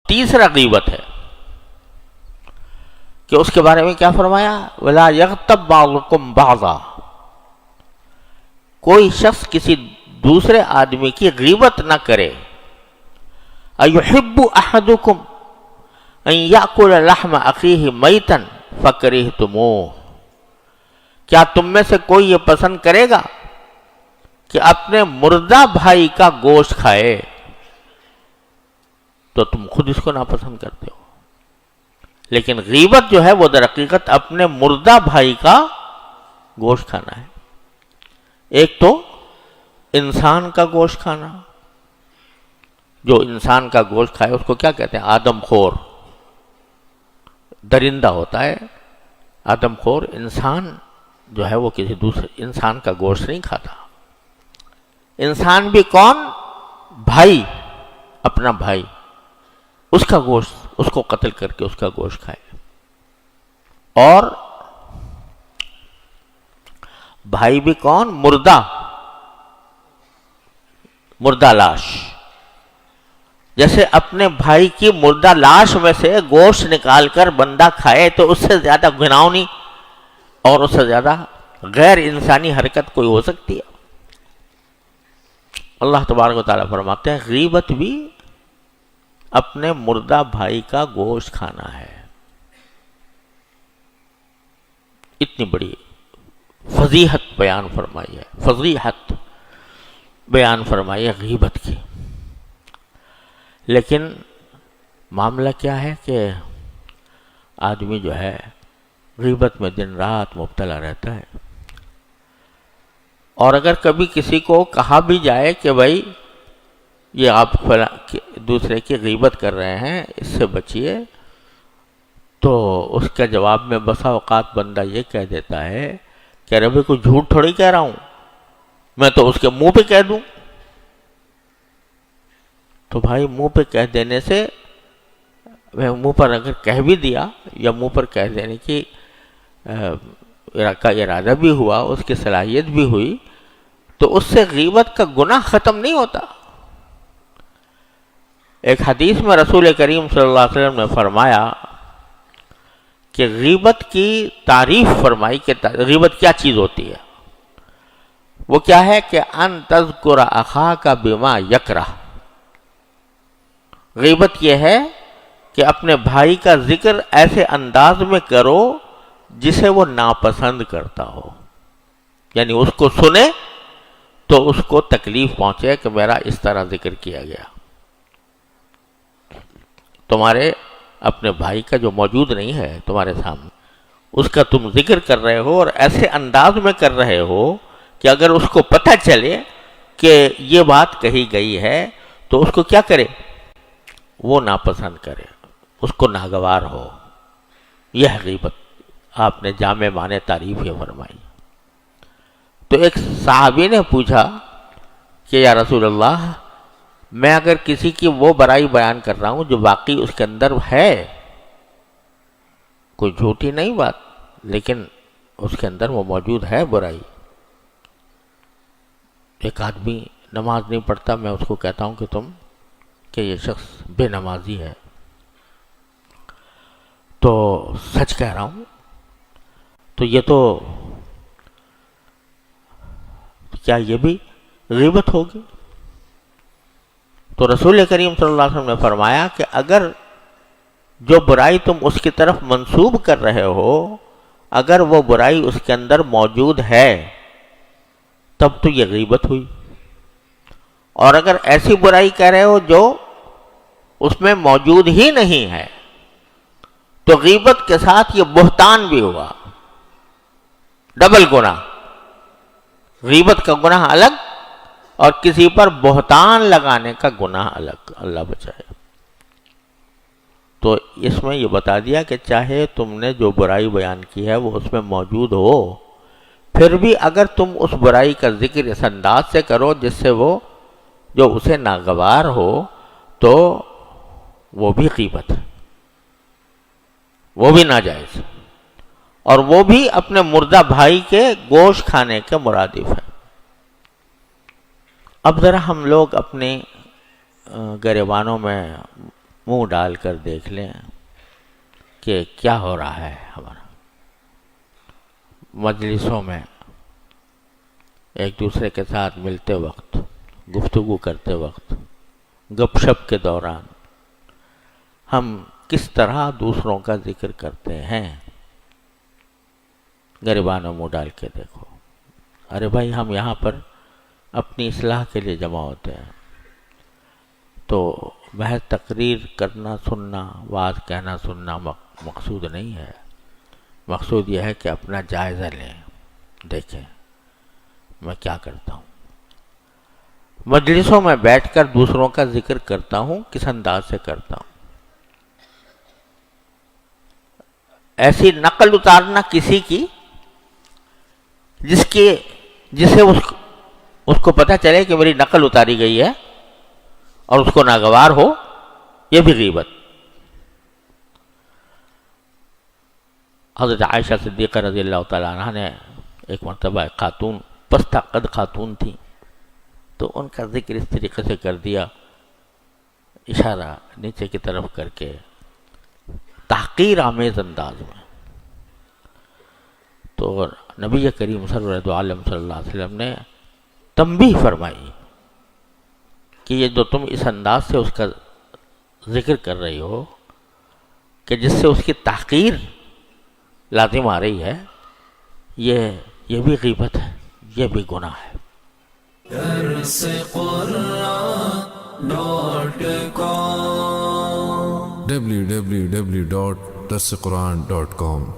تیسرا غیبت ہے کہ اس کے بارے میں کیا فرمایا؟ وَلَا يَغْتَبْ بَعْضُكُمْ بَعْضًا، کوئی شخص کسی دوسرے آدمی کی غیبت نہ کرے. أَيُحِبُّ أَحَدُكُمْ أَن يَأْكُلَ لَحْمَ أَخِيهِ مَيْتًا فَكَرِهْتُمُوهُ، کیا تم میں سے کوئی یہ پسند کرے گا کہ اپنے مردہ بھائی کا گوشت کھائے تو تم خود اس کو ناپسند کرتے ہو. لیکن غیبت جو ہے وہ در حقیقت اپنے مردہ بھائی کا گوشت کھانا ہے. ایک تو انسان کا گوشت کھانا، جو انسان کا گوشت کھائے اس کو کیا کہتے ہیں؟ آدم خور. درندہ ہوتا ہے آدم خور. انسان جو ہے وہ کسی دوسرے انسان کا گوشت نہیں کھاتا. انسان بھی کون؟ بھائی، اپنا بھائی، اس کا گوشت، اس کو قتل کر کے اس کا گوشت کھائے. اور بھائی بھی کون؟ مردہ لاش. جیسے اپنے بھائی کی مردہ لاش میں سے گوشت نکال کر بندہ کھائے تو اس سے زیادہ گھناؤنی اور اس سے زیادہ غیر انسانی حرکت کوئی ہو سکتی ہے؟ اللہ تبارک و تعالیٰ فرماتے ہیں غیبت بھی اپنے مردہ بھائی کا گوشت کھانا ہے. اتنی بڑی فضیحت بیان فرمائی ہے، فضیحت بیان فرمائی ہے غیبت کی. لیکن معاملہ کیا ہے کہ آدمی جو ہے غیبت میں دن رات مبتلا رہتا ہے. اور اگر کبھی کسی کو کہا بھی جائے کہ بھائی یہ آپ دوسرے کی غیبت کر رہے ہیں، اس سے بچیے، تو اس کے جواب میں بسا اوقات بندہ یہ کہہ دیتا ہے کہ ارے بھائی کوئی جھوٹ تھوڑی کہہ رہا ہوں، میں تو اس کے منہ پہ کہہ دوں. تو بھائی منہ پہ کہہ دینے سے، منہ پر اگر کہہ بھی دیا یا منہ پر کہہ دینے کی کا ارادہ بھی ہوا، اس کی صلاحیت بھی ہوئی، تو اس سے غیبت کا گناہ ختم نہیں ہوتا. ایک حدیث میں رسول کریم صلی اللہ علیہ وسلم نے فرمایا کہ غیبت کی تعریف فرمائی کہ غیبت کیا چیز ہوتی ہے. وہ کیا ہے کہ ان تذکر اخاک بما یکرہ. غیبت یہ ہے کہ اپنے بھائی کا ذکر ایسے انداز میں کرو جسے وہ ناپسند کرتا ہو. یعنی اس کو سنے تو اس کو تکلیف پہنچے کہ میرا اس طرح ذکر کیا گیا. تمہارے اپنے بھائی کا جو موجود نہیں ہے تمہارے سامنے، اس کا تم ذکر کر رہے ہو اور ایسے انداز میں کر رہے ہو کہ اگر اس کو پتہ چلے کہ یہ بات کہی گئی ہے تو اس کو کیا کرے؟ وہ ناپسند کرے، اس کو ناگوار ہو. یہ ہے غیبت. آپ نے جامع معنی تعریف یہ فرمائی. تو ایک صحابی نے پوچھا کہ یا رسول اللہ، میں اگر کسی کی وہ برائی بیان کر رہا ہوں جو واقعی اس کے اندر ہے، کوئی جھوٹی نہیں بات، لیکن اس کے اندر وہ موجود ہے برائی. ایک آدمی نماز نہیں پڑھتا، میں اس کو کہتا ہوں کہ یہ شخص بے نمازی ہے، تو سچ کہہ رہا ہوں، تو یہ تو کیا یہ بھی غیبت ہوگی؟ تو رسول کریم صلی اللہ علیہ وسلم نے فرمایا کہ اگر جو برائی تم اس کی طرف منسوب کر رہے ہو، اگر وہ برائی اس کے اندر موجود ہے تب تو یہ غیبت ہوئی. اور اگر ایسی برائی کہہ رہے ہو جو اس میں موجود ہی نہیں ہے تو غیبت کے ساتھ یہ بہتان بھی ہوا. ڈبل گناہ. غیبت کا گناہ الگ اور کسی پر بہتان لگانے کا گناہ الگ. اللہ بچائے. تو اس میں یہ بتا دیا کہ چاہے تم نے جو برائی بیان کی ہے وہ اس میں موجود ہو، پھر بھی اگر تم اس برائی کا ذکر اس انداز سے کرو جس سے وہ جو اسے ناگوار ہو تو وہ بھی غیبت ہے، وہ بھی ناجائز، اور وہ بھی اپنے مردہ بھائی کے گوشت کھانے کے مرادف ہے. اب ذرا ہم لوگ اپنے گریبانوں میں منہ ڈال کر دیکھ لیں کہ کیا ہو رہا ہے ہمارا مجلسوں میں، ایک دوسرے کے ساتھ ملتے وقت، گفتگو کرتے وقت، گپ شپ کے دوران ہم کس طرح دوسروں کا ذکر کرتے ہیں۔ غریبانوں منہ ڈال کے دیکھو، ارے بھائی ہم یہاں پر اپنی اصلاح کے لیے جمع ہوتے ہیں، تو محض تقریر کرنا سننا، واعظ کہنا سننا مقصود نہیں ہے۔ مقصود یہ ہے کہ اپنا جائزہ لیں، دیکھیں میں کیا کرتا ہوں، مجلسوں میں بیٹھ کر دوسروں کا ذکر کرتا ہوں، کس انداز سے کرتا ہوں۔ ایسی نقل اتارنا کسی کی جسے اس کو پتہ چلے کہ میری نقل اتاری گئی ہے اور اس کو ناگوار ہو، یہ بھی غیبت۔ حضرت عائشہ صدیقہ رضی اللہ تعالیٰ عنہ نے ایک مرتبہ ایک خاتون، پست قد خاتون تھی، تو ان کا ذکر اس طریقے سے کر دیا، اشارہ نیچے کی طرف کر کے، تحقیر آمیز انداز میں۔ تو نبی کریم صلی اللہ علیہ وسلم نے تنبیہ فرمائی کہ یہ جو تم اس انداز سے اس کا ذکر کر رہی ہو کہ جس سے اس کی تحقیر لازم آ رہی ہے، یہ بھی غیبت ہے، یہ بھی گناہ ہے۔ www.darsequran.com